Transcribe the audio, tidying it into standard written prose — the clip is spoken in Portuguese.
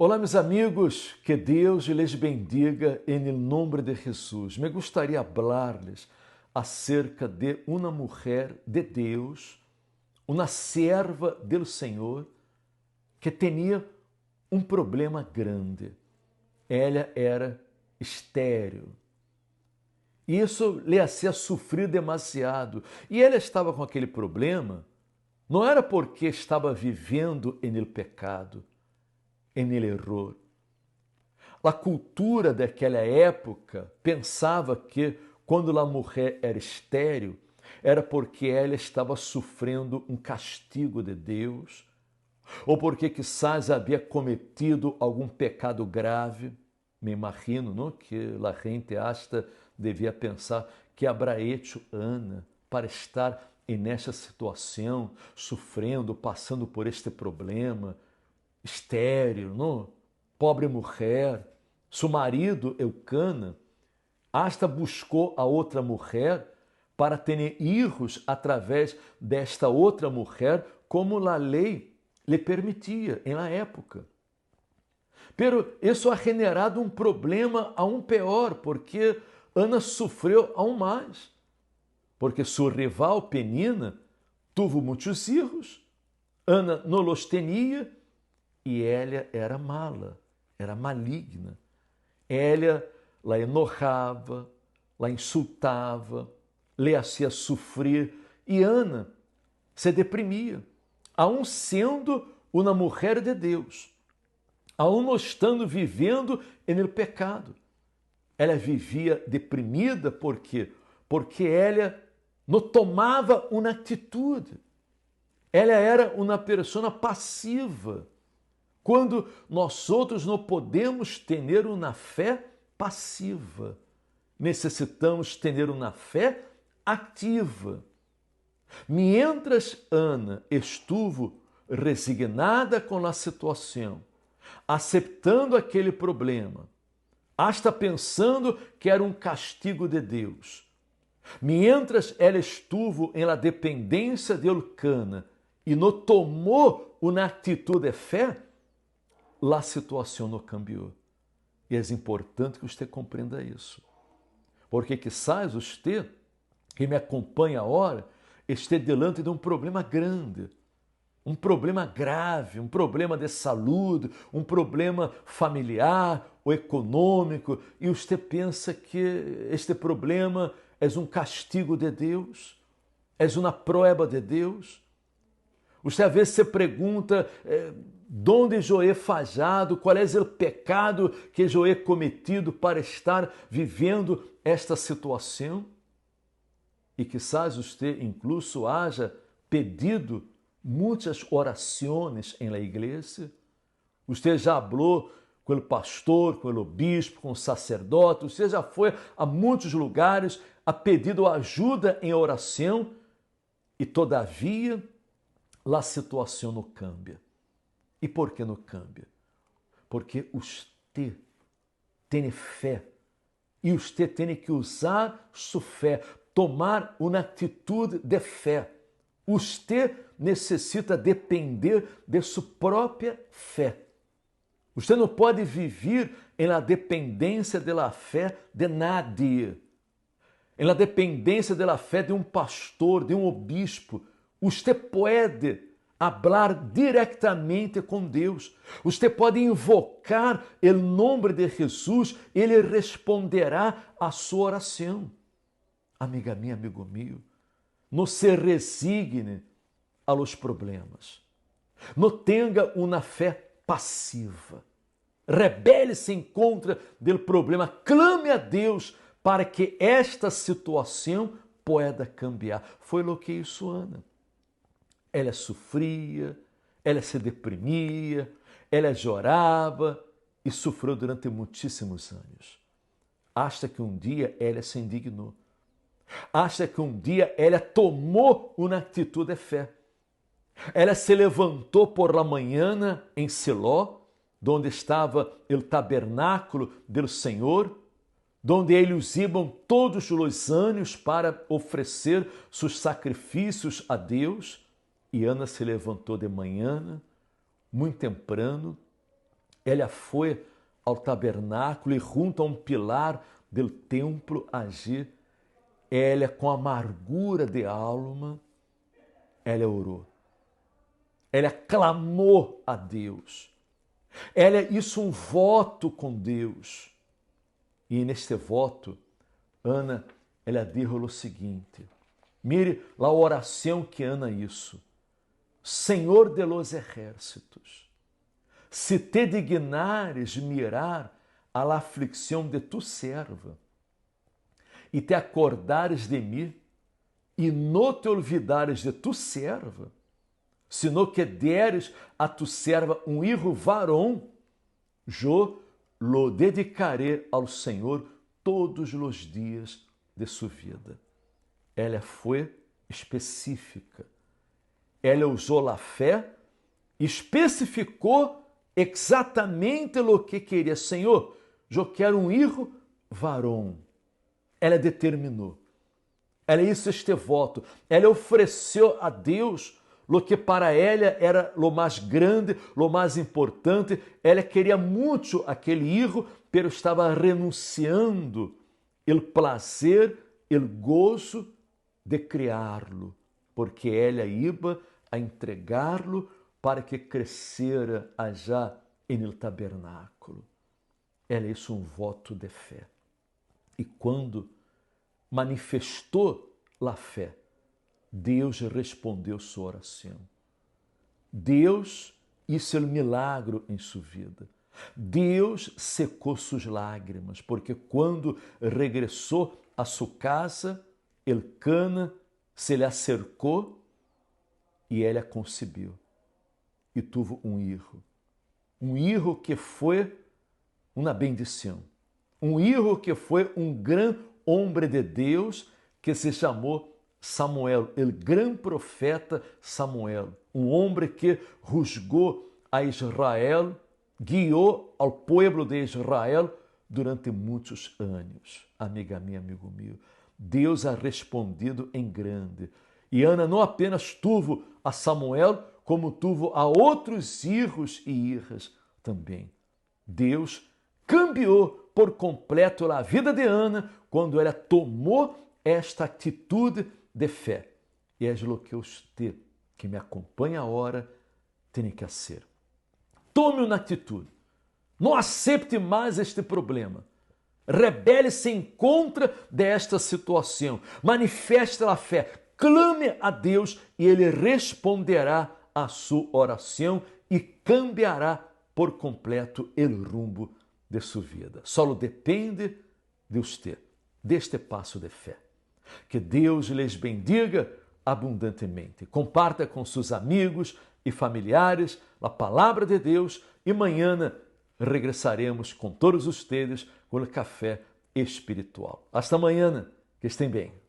Olá, meus amigos, que Deus les bendiga em nome de Jesus. Me gostaria falar-lhes acerca de uma mulher de Deus, uma serva do Senhor, que tinha um problema grande. Ela era estéril. Isso lhe hacía sofrer demasiado. E ela estava com aquele problema, não era porque estava vivendo em pecado, em erro. A cultura daquela época pensava que quando a mulher era estéril, era porque ela estava sofrendo um castigo de Deus, ou porque quizás havia cometido algum pecado grave. Me imagino, não, que a gente hasta devia pensar que habrá hecho Ana para estar nessa situação, sofrendo, passando por este problema, estéril, não? Pobre mulher. Seu marido, Eucana, hasta buscou a outra mulher para ter filhos através desta outra mulher, como a lei lhe permitia em la época. Pero isso ha generado um problema aún pior, porque Ana sofreu aún mais. Porque sua rival Penina teve muitos filhos, Ana não os tinha, e ela era mala, era maligna. Ela la enojava, la insultava, lhe hacía sofrer, e Ana se deprimia, aun sendo uma mulher de Deus, aun não estando vivendo no pecado. Ela vivia deprimida porque ela não tomava uma atitude. Ela era uma pessoa passiva. Quando nós outros não podemos ter uma fé passiva, necessitamos ter uma fé ativa. Mientras Ana estuvo resignada com a situação, aceitando aquele problema, hasta pensando que era um castigo de Deus, mientras ela estuvo em la dependência de Elcana e não tomou uma atitude de fé, a situação não cambiou. E é importante que você compreenda isso. Porque quizás você, que me acompanha agora, esteja diante de um problema grande, um problema grave, um problema de saúde, um problema familiar ou econômico, e você pensa que este problema é um castigo de Deus, é uma prova de Deus. Você às vezes se pergunta onde eu he falhado, qual é o pecado que eu he cometido para estar vivendo esta situação. E quizás você incluso haja pedido muitas orações em la igreja. Você já falou com o pastor, com o bispo, com o sacerdote, você já foi a muitos lugares, a pedido ajuda em oração e todavia a situação não cambia. E por que não cambia? Porque você tem fé e você tem que usar sua fé, tomar uma atitude de fé. Você necessita depender de sua própria fé. Você não pode viver na dependência da fé de nadie, na dependência da fé de um pastor, de um obispo. Você pode falar diretamente com Deus. Você pode invocar o nome de Jesus, Ele responderá a sua oração. Amiga minha, amigo meu, não se resigne a los problemas. Não tenha uma fé passiva. Rebele-se em contra do problema. Clame a Deus para que esta situação pueda cambiar. Foi o que hizo Ana. Ela sofria, ela se deprimia, ela chorava e sofreu durante muitíssimos anos. Hasta que um dia ela se indignou. Hasta que um dia ela tomou uma atitude de fé. Ela se levantou por la manhã em Siló, onde estava o tabernáculo do Senhor, onde eles iam todos os anos para oferecer seus sacrifícios a Deus. E Ana se levantou de manhã, muito temprano, ela foi ao tabernáculo e junto a um pilar do templo agir, ela com amargura de alma, ela orou. Ela clamou a Deus. Ela hizo um voto com Deus. E neste voto, Ana, ela disse o seguinte, mire a oração que Ana hizo. Senhor de los ejércitos, se te dignares mirar a la aflicção de tu serva, e te acordares de mim, e não te olvidares de tu serva, sino que deres a tu serva um hijo varão, yo lo dedicaré ao Senhor todos os dias de sua vida. Ela foi específica. Ela usou a fé, especificou exatamente o que queria. Senhor, eu quero um hijo varão. Ela determinou. Ela hizo este voto. Ela ofereceu a Deus o que para ela era o mais grande, o mais importante. Ela queria muito aquele hijo, pero estava renunciando o prazer, o gozo de criá-lo, porque ela iba a entregá-lo para que crescera allá em el tabernáculo. Ela hizo um voto de fé. E quando manifestou a fé, Deus respondeu sua oração. Deus hizo o milagro em sua vida. Deus secou suas lágrimas, porque quando regressou a sua casa, Elcana se lhe acercou e ela concebeu. E tuvo um hijo. Um hijo que foi uma bendição. Um hijo que foi um grande homem de Deus que se chamou Samuel, o grande profeta Samuel. Um homem que juzgou a Israel, guiou ao povo de Israel durante muitos anos. Amiga minha, amigo meu, Deus ha respondido em grande. E Ana não apenas tuvo a Samuel, como tuvo a outros filhos e filhas também. Deus cambiou por completo a vida de Ana quando ela tomou esta atitude de fé. E é o que você, que me acompanha agora, tem que fazer. Tome uma atitude. Não aceite mais este problema. Rebele-se em contra desta situação. Manifeste a fé. Clame a Deus e Ele responderá a sua oração e cambiará por completo o rumbo de sua vida. Só depende de você, deste passo de fé. Que Deus lhes bendiga abundantemente. Comparta com seus amigos e familiares a palavra de Deus e amanhã regressaremos com todos vocês com o café espiritual. Hasta amanhã, que estejam bem.